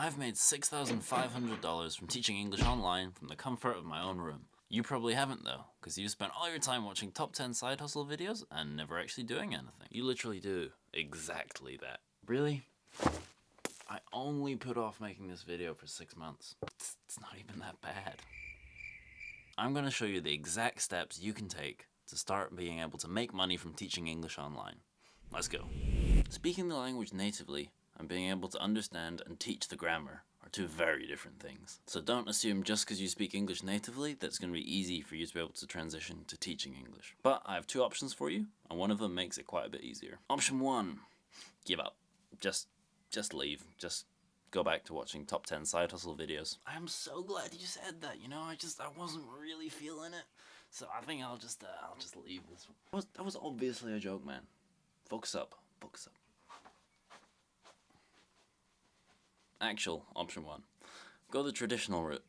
I've made $6,500 from teaching English online from the comfort of my own room. You probably haven't though, because you've spent all your time watching top 10 side hustle videos and never actually doing anything. You literally do exactly that. Really? I only put off making this video for 6 months. It's not even that bad. I'm going to show you the exact steps you can take to start being able to make money from teaching English online. Let's go. Speaking the language natively and being able to understand and teach the grammar are two very different things. So don't assume just because you speak English natively that it's going to be easy for you to be able to transition to teaching English. But I have two options for you, and one of them makes it quite a bit easier. Option 1, give up. Just leave. Just go back to watching top 10 side hustle videos. I am so glad you said that, you know, I wasn't really feeling it. So I think I'll just leave this one. That was obviously a joke, man. Focus up. Actual option 1. Go the traditional route.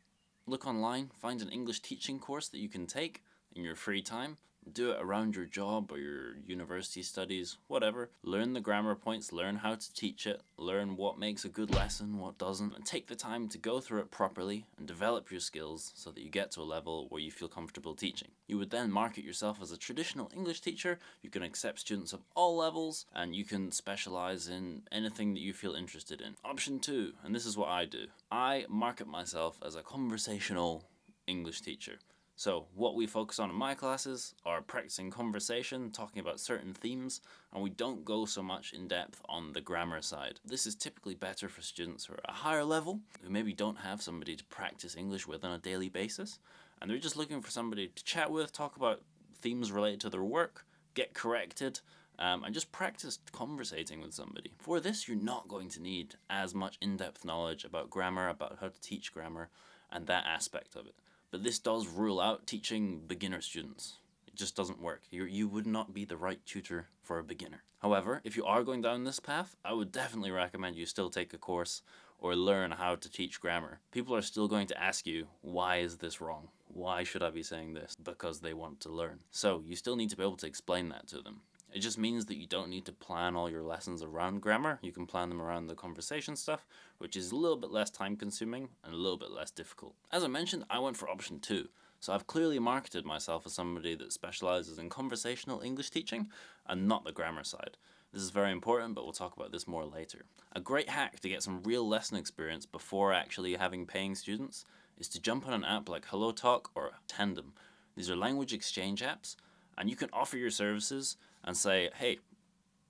Look online, find an English teaching course that you can take in your free time. Do it around your job or your university studies, whatever. Learn the grammar points, learn how to teach it, learn what makes a good lesson, what doesn't, and take the time to go through it properly and develop your skills so that you get to a level where you feel comfortable teaching. You would then market yourself as a traditional English teacher. You can accept students of all levels, and you can specialize in anything that you feel interested in. Option 2, and this is what I do. I market myself as a conversational English teacher. So what we focus on in my classes are practicing conversation, talking about certain themes, and we don't go so much in depth on the grammar side. This is typically better for students who are at a higher level, who maybe don't have somebody to practice English with on a daily basis, and they're just looking for somebody to chat with, talk about themes related to their work, get corrected, and just practice conversating with somebody. For this, you're not going to need as much in-depth knowledge about grammar, about how to teach grammar, and that aspect of it. But this does rule out teaching beginner students. It just doesn't work. You would not be the right tutor for a beginner. However, if you are going down this path, I would definitely recommend you still take a course or learn how to teach grammar. People are still going to ask you, why is this wrong? Why should I be saying this? Because they want to learn. So you still need to be able to explain that to them. It just means that you don't need to plan all your lessons around grammar. You can plan them around the conversation stuff, which is a little bit less time consuming and a little bit less difficult. As I mentioned, I went for option 2. So I've clearly marketed myself as somebody that specializes in conversational English teaching and not the grammar side. This is very important, but we'll talk about this more later. A great hack to get some real lesson experience before actually having paying students is to jump on an app like HelloTalk or Tandem. These are language exchange apps, and you can offer your services and say, hey,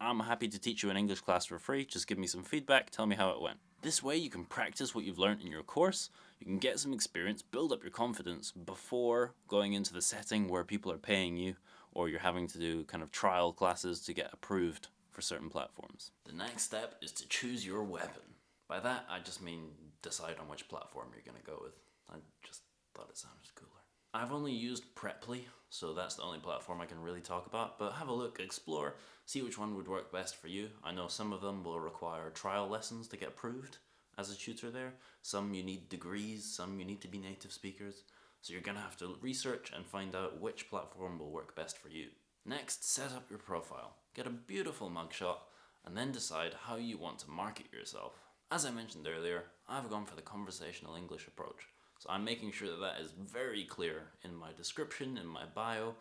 I'm happy to teach you an English class for free, just give me some feedback, tell me how it went. This way you can practice what you've learned in your course, you can get some experience, build up your confidence before going into the setting where people are paying you or you're having to do kind of trial classes to get approved for certain platforms. The next step is to choose your weapon. By that, I just mean decide on which platform you're going to go with. I just thought it sounded cooler. I've only used Preply, so that's the only platform I can really talk about, but have a look, explore, see which one would work best for you. I know some of them will require trial lessons to get approved as a tutor there. Some you need degrees, some you need to be native speakers. So you're going to have to research and find out which platform will work best for you. Next, set up your profile. Get a beautiful mugshot, and then decide how you want to market yourself. As I mentioned earlier, I've gone for the conversational English approach. So I'm making sure that that is very clear in my description, in my bio,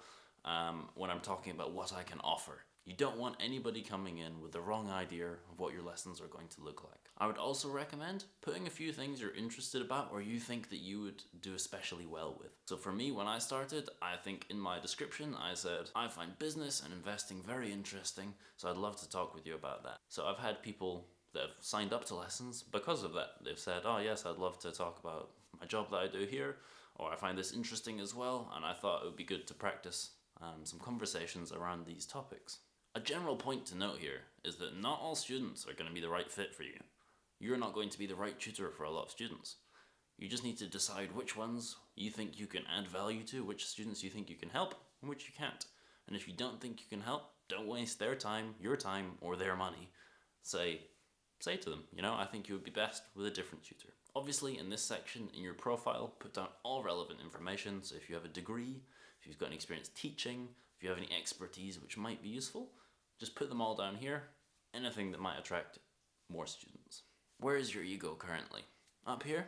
when I'm talking about what I can offer. You don't want anybody coming in with the wrong idea of what your lessons are going to look like. I would also recommend putting a few things you're interested about or you think that you would do especially well with. So for me, when I started, I think in my description I said, I find business and investing very interesting, so I'd love to talk with you about that. So I've had people that have signed up to lessons because of that. They've said, oh yes, I'd love to talk about my job that I do here, or I find this interesting as well, and I thought it would be good to practice some conversations around these topics. A general point to note here is that not all students are going to be the right fit for you. You're not going to be the right tutor for a lot of students. You just need to decide which ones you think you can add value to, which students you think you can help, and which you can't. And if you don't think you can help, don't waste their time, your time, or their money. Say to them, I think you would be best with a different tutor. Obviously, in this section, in your profile, put down all relevant information. So if you have a degree, if you've got any experience teaching, if you have any expertise which might be useful, just put them all down here. Anything that might attract more students. Where is your ego currently? Up here?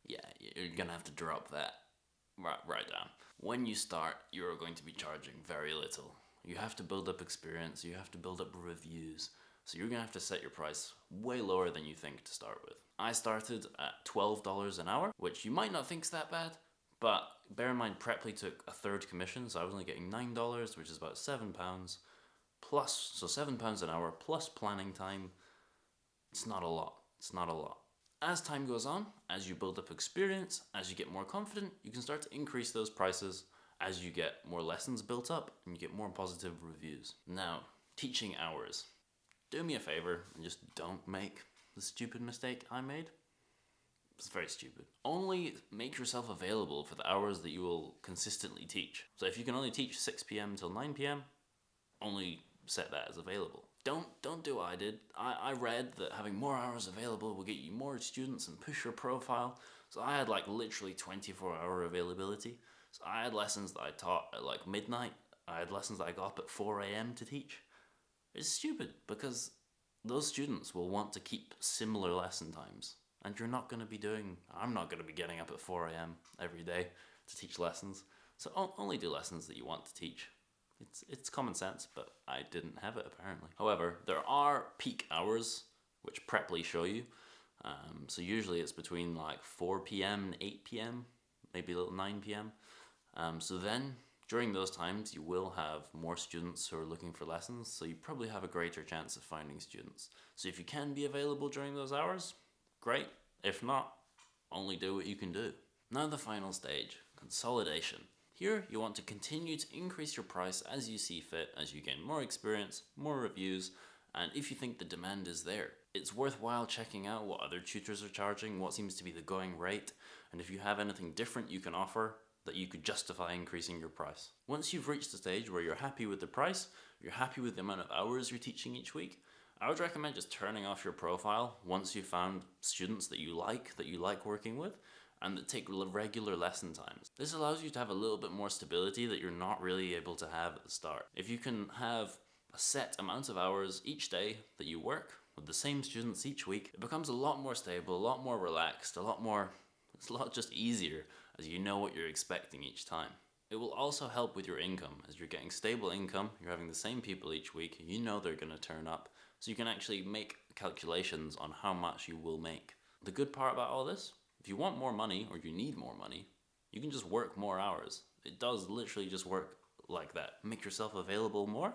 Yeah, you're gonna have to drop that right down. When you start, you're going to be charging very little. You have to build up experience, you have to build up reviews, so you're gonna have to set your price way lower than you think to start with. I started at $12 an hour, which you might not think is that bad, but bear in mind Preply took a third commission, so I was only getting $9, which is about £7, plus, so £7 an hour plus planning time. It's not a lot. It's not a lot. As time goes on, as you build up experience, as you get more confident, you can start to increase those prices as you get more lessons built up and you get more positive reviews. Now, teaching hours. Do me a favor and just don't make the stupid mistake I made. It's very stupid. Only make yourself available for the hours that you will consistently teach. So if you can only teach 6 p.m. till 9 p.m., only set that as available. Don't do what I did. I read that having more hours available will get you more students and push your profile. So I had like literally 24-hour availability. So I had lessons that I taught at like midnight. I had lessons that I got up at 4 a.m. to teach. It's stupid because those students will want to keep similar lesson times. And I'm not going to be getting up at 4 a.m. every day to teach lessons. So only do lessons that you want to teach. It's common sense, but I didn't have it apparently. However, there are peak hours, which Preply show you. So usually it's between like 4 p.m. and 8 p.m., maybe a little 9 p.m. So then, during those times, you will have more students who are looking for lessons, so you probably have a greater chance of finding students. So if you can be available during those hours, great. If not, only do what you can do. Now the final stage, consolidation. Here, you want to continue to increase your price as you see fit, as you gain more experience, more reviews, and if you think the demand is there. It's worthwhile checking out what other tutors are charging, what seems to be the going rate, and if you have anything different you can offer that you could justify increasing your price. Once you've reached the stage where you're happy with the price, you're happy with the amount of hours you're teaching each week, I would recommend just turning off your profile once you've found students that you like working with, and that take regular lesson times. This allows you to have a little bit more stability that you're not really able to have at the start. If you can have a set amount of hours each day that you work with the same students each week, it becomes a lot more stable, a lot more relaxed, it's a lot just easier as you know what you're expecting each time. It will also help with your income. As you're getting stable income, you're having the same people each week, you know they're going to turn up, so you can actually make calculations on how much you will make. The good part about all this, if you want more money or you need more money, you can just work more hours. It does literally just work like that. Make yourself available more,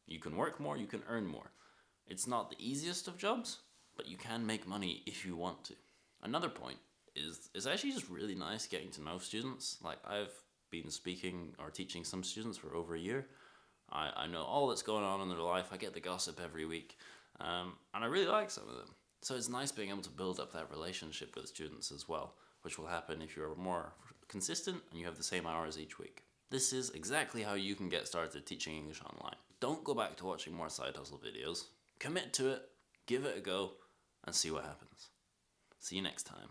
you can work more, you can earn more. It's not the easiest of jobs, but you can make money if you want to. Another point is it's actually just really nice getting to know students. Like I've been speaking or teaching some students for over a year. I know all that's going on in their life. I get the gossip every week. And I really like some of them. So it's nice being able to build up that relationship with students as well, which will happen if you're more consistent and you have the same hours each week. This is exactly how you can get started teaching English online. Don't go back to watching more side hustle videos. Commit to it, give it a go, and see what happens. See you next time.